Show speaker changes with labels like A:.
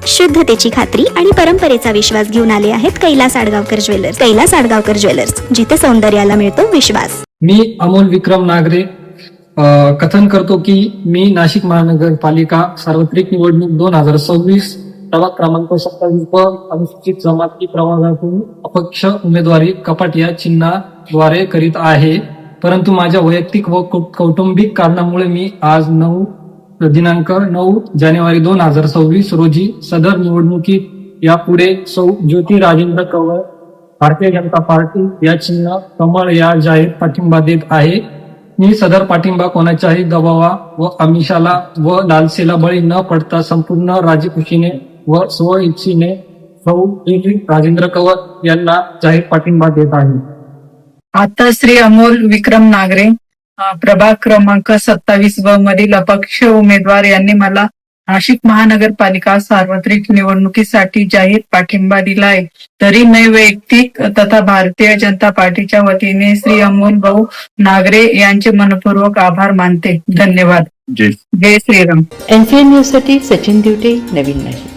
A: शुद्धतेची खात्री आणि परंपरेचा विश्वास घेऊन आले आहेत कैलास आडगावकर ज्वेलर्स. कैलास आडगावकर ज्वेलर्स, जिथे सौंदर्याला मिळतो विश्वास.
B: मी अमोल विक्रम नागरे कथन करतो की मी नाशिक महानगरपालिका सार्वत्रिक निवडणूक 2026 प्रभाग क्रमांक 27 व अनुसूचित जमाती प्रभागातून अपक्ष उमेदवारी कपाट या चिन्हाद्वारे करीत आहे. परंतु माझ्या वैयक्तिक व कौटुंबिक कारणामुळे मी आज दिनांक 9 जानेवारी 2026 रोजी सदर निवडणुकीत यापुढे सौ ज्योती राजेंद्र कवळ भारतीय जनता पार्टी या चिन्ह कमळ या जाहीर पाठिंबा देत आहे. मी सदर पाठिंबा कोणाच्याही दबावा व आमिषाला व लालसेला बळी न पडता संपूर्ण राजकुशीने व स्वइच्छेने सौ ज्योती राजेंद्र कवळ यांना जाहीर पाठिंबा देत आहे.
C: आता श्री अमोल विक्रम नागरे प्रभाग क्रमांक 27 ब मधील अपक्ष उमेदवार यांनी मला नाशिक महानगरपालिका सार्वत्रिक निवडणुकीसाठी जाहीर पाठिंबा दिला आहे. तरी मी वैयक्तिक तथा भारतीय जनता पार्टीच्या वतीने श्री अमोल भाऊ नागरे यांचे मनपूर्वक आभार मानते. धन्यवाद. जय श्रीराम.
D: NCN न्यूज साठी सचिन दिवटे, नवीन नाशिक.